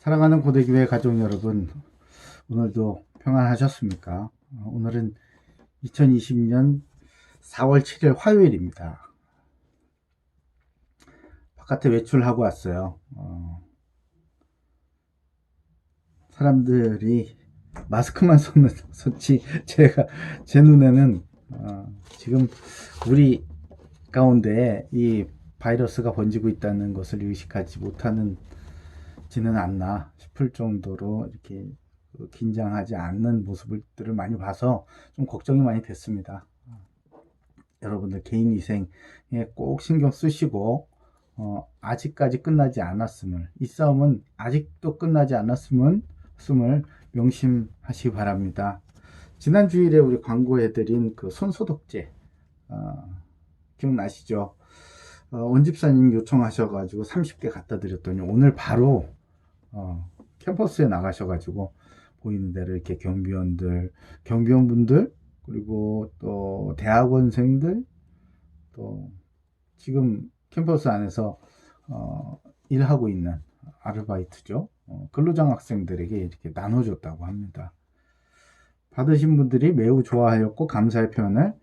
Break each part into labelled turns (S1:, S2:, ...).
S1: 사랑하는 고대교회 가족 여러분, 오늘도 평안하셨습니까? 오늘은 2020년 4월 7일 화요일입니다. 바깥에 외출하고 왔어요. 사람들이 마스크만 썼지 제 눈에는 지금 우리 가운데 이 바이러스가 번지고 있다는 것을 의식하지 못하는 지는 않나 싶을 정도로 이렇게 긴장하지 않는 모습들을 많이 봐서 좀 걱정이 많이 됐습니다. 여러분들 개인 위생에 꼭 신경 쓰시고 아직까지 끝나지 않았음을, 이 싸움은 아직도 끝나지 않았음을 명심하시기 바랍니다. 지난 주일에 우리 광고해드린 그 손소독제 기억나시죠? 원집사님 요청하셔가지고 30개 갖다 드렸더니 오늘 바로 캠퍼스에 나가셔가지고 보이는 대로 이렇게 경비원분들, 그리고 또 대학원생들, 또 지금 캠퍼스 안에서 일하고 있는 아르바이트죠. 근로장학생들에게 이렇게 나눠줬다고 합니다. 받으신 분들이 매우 좋아하였고 감사의 표현을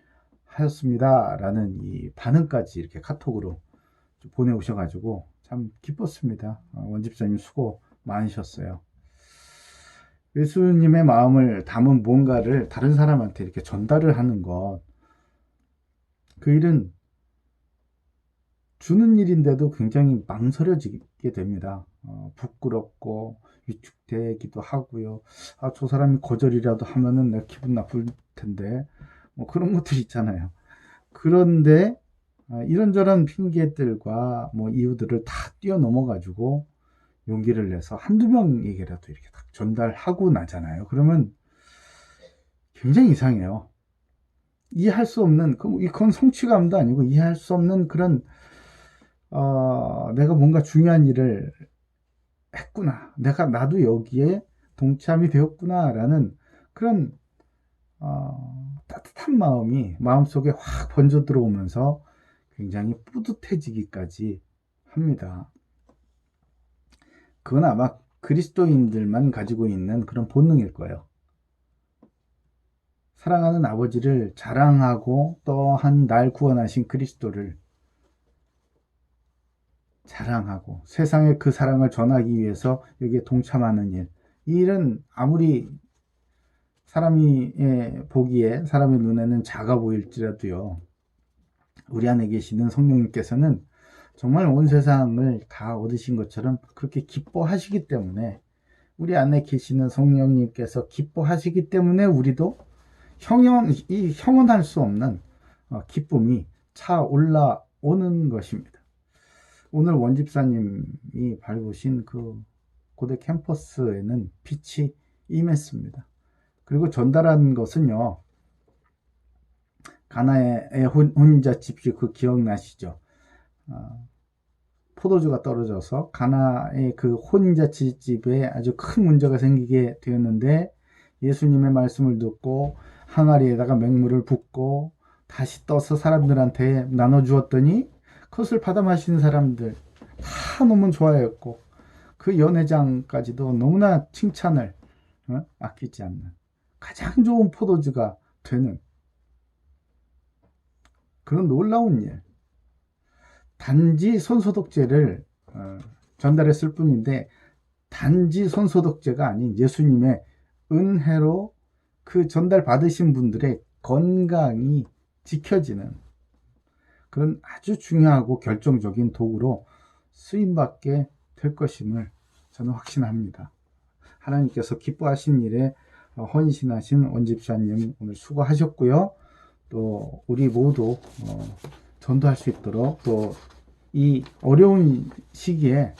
S1: 하였습니다 라는 이 반응까지 이렇게 카톡으로 보내오셔가지고 참 기뻤습니다. 원집사님 수고 많으셨어요. 예수님의 마음을 담은 무언가를 다른 사람한테 이렇게 전달을 하는 것, 그 일은 주는 일인데도 굉장히 망설여지게 됩니다. 부끄럽고 위축되기도 하고요. 저 사람이 거절이라도 하면은 내가 기분 나쁠 텐데, 뭐 그런 것들 있잖아요. 그런데 이런저런 핑계들과 뭐 이유들을 다 뛰어넘어 가지고 용기를 내서 한두 명에게라도 이렇게 딱 전달하고 나잖아요. 그러면 굉장히 이상해요. 이해할 수 없는, 그건 성취감도 아니고 이해할 수 없는 그런 내가 뭔가 중요한 일을 했구나, 나도 여기에 동참이 되었구나 라는 그런 따뜻한 마음이 마음속에 확 번져 들어오면서 굉장히 뿌듯해지기까지 합니다. 그건 아마 그리스도인들만 가지고 있는 그런 본능일 거예요. 사랑하는 아버지를 자랑하고 또한 날 구원하신 그리스도를 자랑하고 세상에 그 사랑을 전하기 위해서 여기에 동참하는 일, 이 일은 아무리 사람이 보기에, 사람의 눈에는 작아 보일지라도요, 우리 안에 계시는 성령님께서는 정말 온 세상을 다 얻으신 것처럼 그렇게 기뻐하시기 때문에, 우리 안에 계시는 성령님께서 기뻐하시기 때문에 우리도 형언할 수 없는 기쁨이 차 올라오는 것입니다. 오늘 원집사님이 밟으신 그 고대 캠퍼스에는 빛이 임했습니다. 그리고 전달한 것은요, 가나의 혼인자집, 그 기억나시죠? 포도주가 떨어져서 가나의 그 혼인자집에 아주 큰 문제가 생기게 되었는데, 예수님의 말씀을 듣고 항아리에다가 맹물을 붓고 다시 떠서 사람들한테 나눠주었더니 그것을 받아 마시는 사람들 다 너무 좋아했고, 그 연회장까지도 너무나 칭찬을 아끼지 않는 가장 좋은 포도주가 되는 그런 놀라운 일. 단지 손소독제를 전달했을 뿐인데, 단지 손소독제가 아닌 예수님의 은혜로 그 전달 받으신 분들의 건강이 지켜지는 그런 아주 중요하고 결정적인 도구로 쓰임받게 될 것임을 저는 확신합니다. 하나님께서 기뻐하신 일에 헌신하신 원집사님 오늘 수고하셨고요. 또 우리 모두 전도할 수 있도록, 또 이 어려운 시기에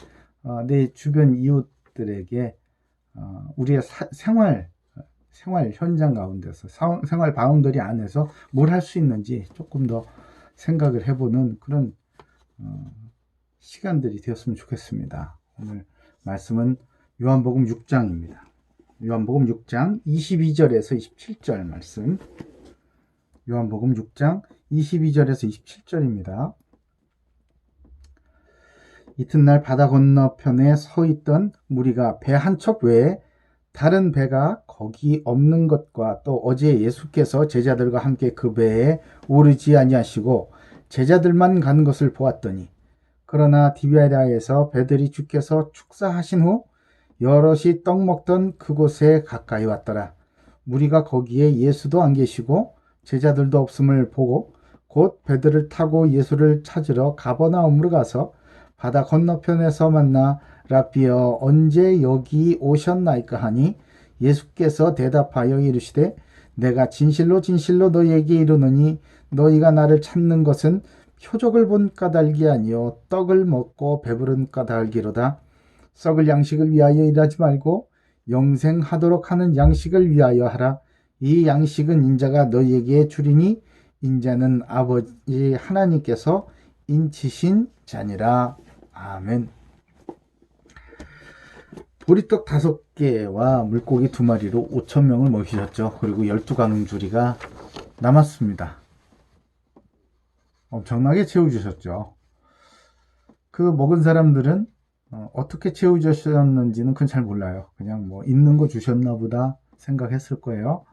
S1: 내 주변 이웃들에게 우리의 생활 현장 가운데서, 생활 바운더리 안에서 뭘 할 수 있는지 조금 더 생각을 해보는 그런 시간들이 되었으면 좋겠습니다. 오늘 말씀은 요한복음 6장입니다. 요한복음 6장 22절에서 27절 말씀. 요한복음 6장 22절에서 27절입니다. 이튿날 바다 건너편에 서 있던 무리가 배 한 척 외에 다른 배가 거기 없는 것과 또 어제 예수께서 제자들과 함께 그 배에 오르지 아니하시고 제자들만 가는 것을 보았더니 그러나 디베랴에서 배들이 주께서 축사하신 후 여럿이 떡 먹던 그곳에 가까이 왔더라. 무리가 거기에 예수도 안 계시고 제자들도 없음을 보고 곧 배들을 타고 예수를 찾으러 가버나움으로 가서 바다 건너편에서 만나 라비어 언제 여기 오셨나이까 하니 예수께서 대답하여 이르시되 내가 진실로 진실로 너희에게 이르노니 너희가 나를 찾는 것은 표적을 본 까닭이 아니요 떡을 먹고 배부른 까닭이로다. 썩을 양식을 위하여 일하지 말고 영생하도록 하는 양식을 위하여 하라. 이 양식은 인자가 너희에게 주리니 인자는 아버지 하나님께서 인치신 자니라. 아멘. 보리떡 5개와 물고기 2마리로 5,000명을 먹이셨죠. 그리고 12광주리가 남았습니다. 엄청나게 채워주셨죠. 그 먹은 사람들은 어떻게 채워주셨는지는 그건 잘 몰라요. 그냥 뭐 있는 거 주셨나 보다 생각했을 거예요.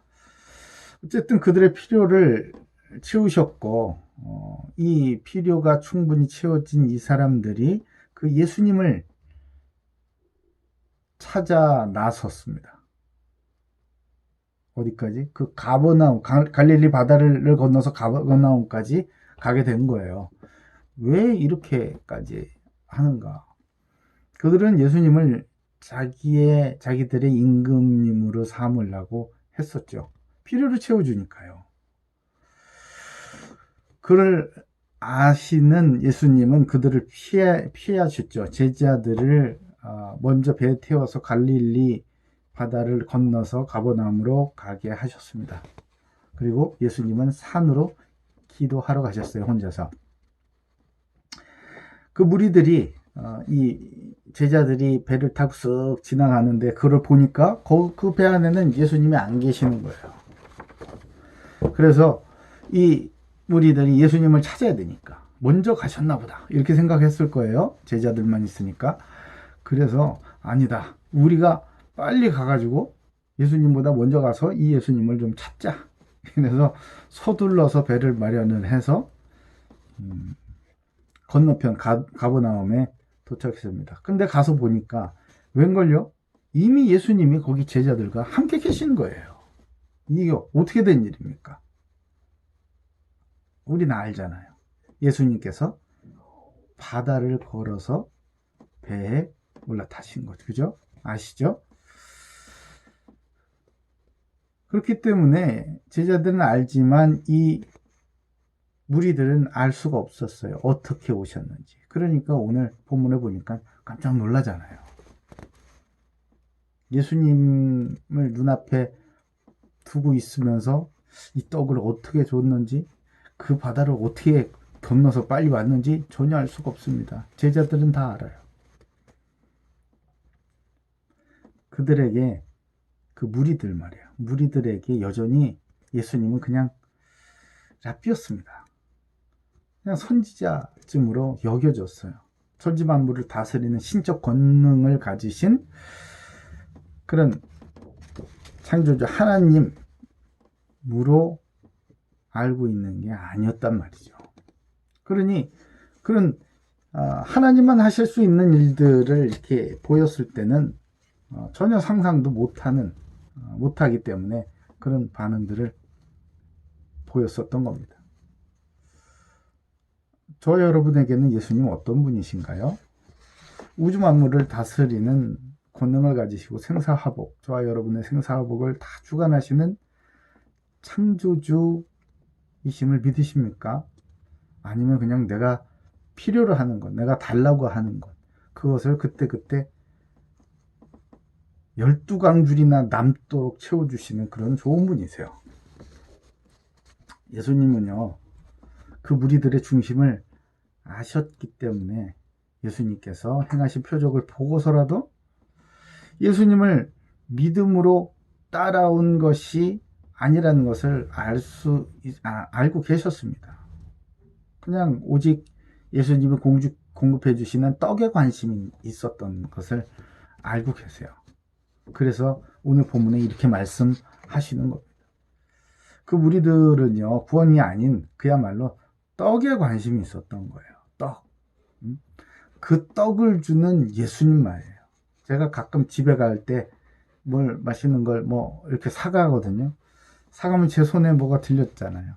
S1: 어쨌든 그들의 필요를 채우셨고 이 필요가 충분히 채워진 이 사람들이 그 예수님을 찾아 나섰습니다. 어디까지? 그 가버나움, 갈릴리 바다를 건너서 가버나움까지 가게 된 거예요. 왜 이렇게까지 하는가? 그들은 예수님을 자기들의 임금님으로 삼으려고 했었죠. 필요를 채워주니까요. 그를 아시는 예수님은 그들을 피하셨죠. 제자들을 먼저 배에 태워서 갈릴리 바다를 건너서 가버나움으로 가게 하셨습니다. 그리고 예수님은 산으로 기도하러 가셨어요. 혼자서. 그 무리들이 이 제자들이 배를 타고 쓱 지나가는데 그걸 보니까 그 배 안에는 예수님이 안 계시는 거예요. 그래서 이 무리들이 예수님을 찾아야 되니까 먼저 가셨나 보다 이렇게 생각했을 거예요. 제자들만 있으니까. 그래서 아니다. 우리가 빨리 가가지고 예수님보다 먼저 가서 이 예수님을 좀 찾자. 그래서 서둘러서 배를 마련을 해서 건너편 가버나움에 도착했습니다. 근데 가서 보니까 웬걸요? 이미 예수님이 거기 제자들과 함께 계시는 거예요. 이게 어떻게 된 일입니까? 우리는 알잖아요. 예수님께서 바다를 걸어서 배에 올라타신 거죠. 그죠? 아시죠? 그렇기 때문에 제자들은 알지만 이 무리들은 알 수가 없었어요. 어떻게 오셨는지. 그러니까 오늘 본문에 보니까 깜짝 놀라잖아요. 예수님을 눈앞에 두고 있으면서 이 떡을 어떻게 줬는지 그 바다를 어떻게 건너서 빨리 왔는지 전혀 알 수가 없습니다. 제자들은 다 알아요. 그들에게 그 무리들 말이에요. 무리들에게 여전히 예수님은 그냥 랍비였습니다. 그냥 선지자쯤으로 여겨졌어요. 천지만물을 다스리는 신적 권능을 가지신 그런 창조주 하나님으로 알고 있는 게 아니었단 말이죠. 그러니 그런 하나님만 하실 수 있는 일들을 이렇게 보였을 때는 전혀 상상도 못하기 때문에 그런 반응들을 보였었던 겁니다. 저 여러분에게는 예수님 어떤 분이신가요? 우주 만물을 다스리는 권능을 가지시고 생사화복, 저와 여러분의 생사화복을 다 주관하시는 창조주이심을 믿으십니까? 아니면 그냥 내가 필요로 하는 것, 내가 달라고 하는 것, 그것을 그때그때 12광줄이나 남도록 채워주시는 그런 좋은 분이세요. 예수님은요, 그 무리들의 중심을 아셨기 때문에 예수님께서 행하신 표적을 보고서라도 예수님을 믿음으로 따라온 것이 아니라는 것을 알고 계셨습니다. 그냥 오직 예수님은 공급해 주시는 떡에 관심이 있었던 것을 알고 계세요. 그래서 오늘 본문에 이렇게 말씀하시는 겁니다. 그 무리들은요, 구원이 아닌 그야말로 떡에 관심이 있었던 거예요. 떡. 그 떡을 주는 예수님 말이에요. 제가 가끔 집에 갈 때 뭘 맛있는 걸 뭐 이렇게 사가거든요. 사가면 제 손에 뭐가 들렸잖아요.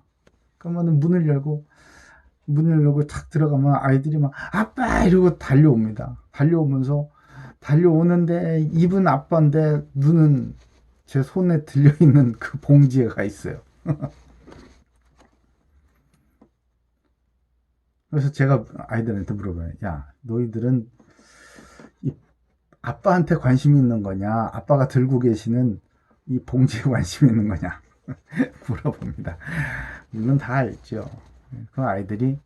S1: 그러면 문을 열고 탁 들어가면 아이들이 막 아빠 이러고 달려옵니다. 달려오는데 입은 아빠인데 눈은 제 손에 들려있는 그 봉지가 있어요. 그래서 제가 아이들한테 물어봐요. 야, 너희들은 아빠한테 관심이 있는 거냐? 아빠가 들고 계시는 이 봉지에 관심이 있는 거냐? 물어봅니다. 물론 다 알죠. 그 아이들이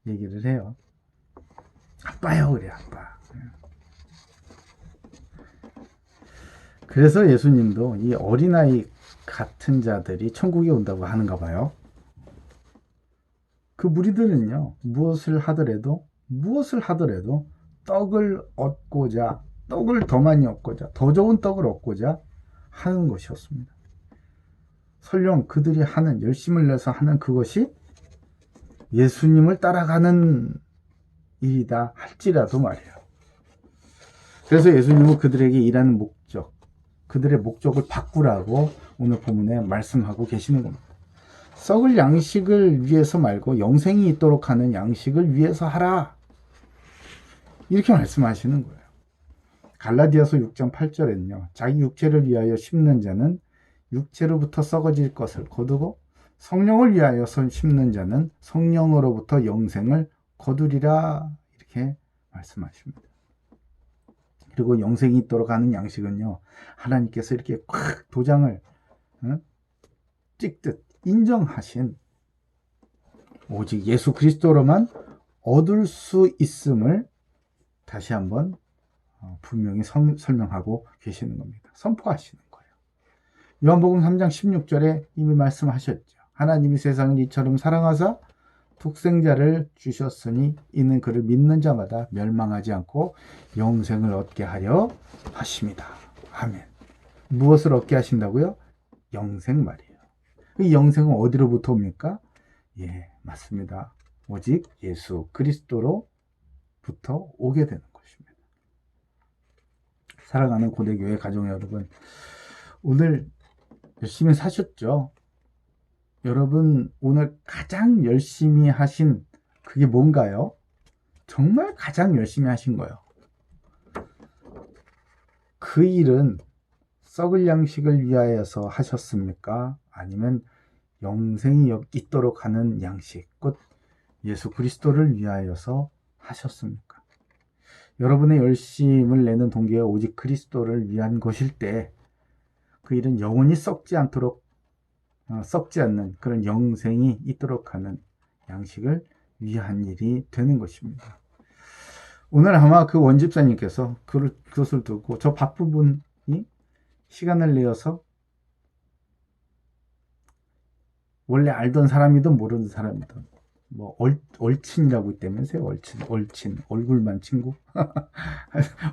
S1: 얘기를 해요. 아빠요, 그래, 아빠. 그래서 예수님도 이 어린아이 같은 자들이 천국에 온다고 하는가 봐요. 그 무리들은요, 무엇을 하더라도 떡을 얻고자, 떡을 더 많이 얻고자, 더 좋은 떡을 얻고자 하는 것이었습니다. 설령 그들이 열심을 내서 하는 그것이 예수님을 따라가는 일이다 할지라도 말이에요. 그래서 예수님은 그들에게 일하는 그들의 목적을 바꾸라고 오늘 본문에 말씀하고 계시는 겁니다. 썩을 양식을 위해서 말고 영생이 있도록 하는 양식을 위해서 하라. 이렇게 말씀하시는 거예요. 갈라디아서 6장 8절에는요. 자기 육체를 위하여 심는 자는 육체로부터 썩어질 것을 거두고 성령을 위하여 심는 자는 성령으로부터 영생을 거두리라. 이렇게 말씀하십니다. 그리고 영생이 있도록 하는 양식은요. 하나님께서 이렇게 콱 도장을 찍듯 인정하신 오직 예수 그리스도로만 얻을 수 있음을 다시 한번 분명히 설명하고 계시는 겁니다. 선포하시는 거예요. 요한복음 3장 16절에 이미 말씀하셨죠. 하나님이 세상을 이처럼 사랑하사 독생자를 주셨으니 이는 그를 믿는 자마다 멸망하지 않고 영생을 얻게 하려 하십니다. 아멘. 무엇을 얻게 하신다고요? 영생 말이에요. 이 영생은 어디로부터 옵니까? 예, 맞습니다. 오직 예수 그리스도로부터 오게 되는 것입니다. 사랑하는 고대교회 가족 여러분, 오늘 열심히 사셨죠? 여러분 오늘 가장 열심히 하신 그게 뭔가요? 정말 가장 열심히 하신 거예요. 그 일은 썩을 양식을 위하여서 하셨습니까? 아니면 영생이 있도록 하는 양식, 곧 예수 그리스도를 위하여서 하셨습니까? 여러분의 열심을 내는 동기가 오직 그리스도를 위한 것일 때 그 일은 영원히 썩지 않는 그런 영생이 있도록 하는 양식을 위한 일이 되는 것입니다. 오늘 아마 그 원집사님께서 그것을 두고 저 바쁜 분이 시간을 내어서 원래 알던 사람이든 모르는 사람이든 뭐 얼친이라고 있다면서요. 얼친 얼굴만 친구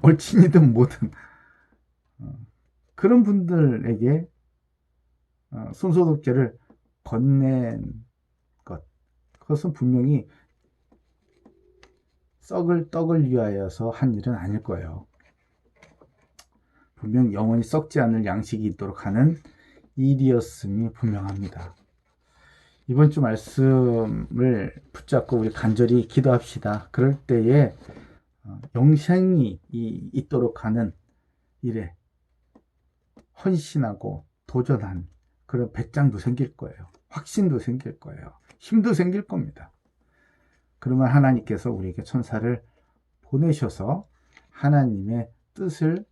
S1: 얼친이든 뭐든 그런 분들에게 손소독제를 건넨 것, 그것은 분명히 썩을 떡을 위하여서 한 일은 아닐 거예요. 분명 영원히 썩지 않을 양식이 있도록 하는 일이었음이 분명합니다. 이번 주 말씀을 붙잡고 우리 간절히 기도합시다. 그럴 때에 영생이 있도록 하는 일에 헌신하고 도전한 그런 배짱도 생길 거예요. 확신도 생길 거예요. 힘도 생길 겁니다. 그러면 하나님께서 우리에게 천사를 보내셔서 하나님의 뜻을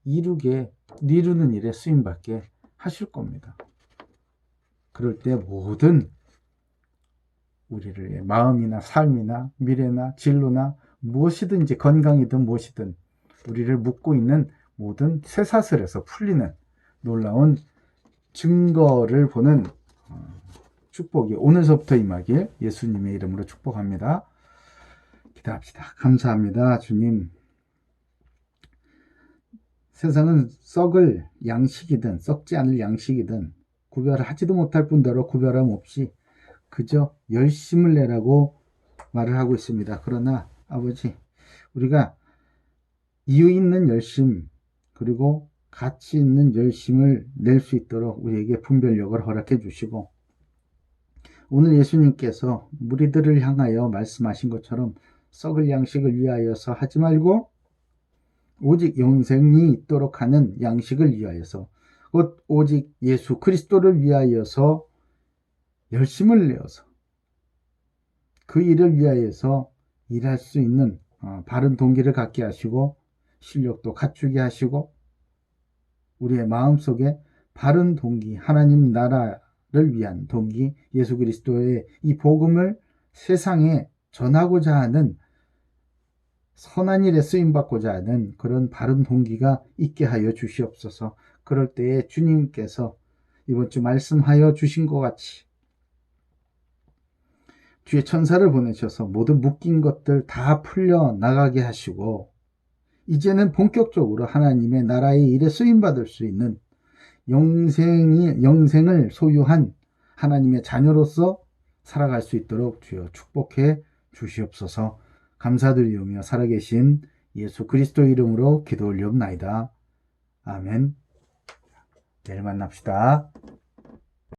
S1: 이루는 일에 쓰임받게 하실 겁니다. 그럴 때 모든 우리를 마음이나 삶이나 미래나 진로나 무엇이든지 건강이든 무엇이든 우리를 묶고 있는 모든 쇠사슬에서 풀리는 놀라운 증거를 보는 축복이 오늘서부터 임하길 예수님의 이름으로 축복합니다. 기도합시다. 감사합니다, 주님. 세상은 썩을 양식이든 썩지 않을 양식이든 구별하지도 못할 뿐더러 구별함 없이 그저 열심을 내라고 말을 하고 있습니다. 그러나 아버지, 우리가 이유 있는 열심, 그리고 가치 있는 열심을 낼 수 있도록 우리에게 분별력을 허락해 주시고, 오늘 예수님께서 무리들을 향하여 말씀하신 것처럼 썩을 양식을 위하여서 하지 말고 오직 영생이 있도록 하는 양식을 위하여서, 곧 오직 예수 그리스도를 위하여서 열심을 내어서 그 일을 위하여서 일할 수 있는 바른 동기를 갖게 하시고 실력도 갖추게 하시고 우리의 마음속에 바른 동기, 하나님 나라를 위한 동기, 예수 그리스도의 이 복음을 세상에 전하고자 하는 선한 일에 쓰임받고자 하는 그런 바른 동기가 있게 하여 주시옵소서. 그럴 때에 주님께서 이번 주 말씀하여 주신 것 같이 주의 천사를 보내셔서 모든 묶인 것들 다 풀려 나가게 하시고 이제는 본격적으로 하나님의 나라의 일에 쓰임받을 수 있는 영생을 소유한 하나님의 자녀로서 살아갈 수 있도록 주여 축복해 주시옵소서. 감사드리오며 살아계신 예수 그리스도 이름으로 기도 올리옵나이다. 아멘. 내일 만납시다.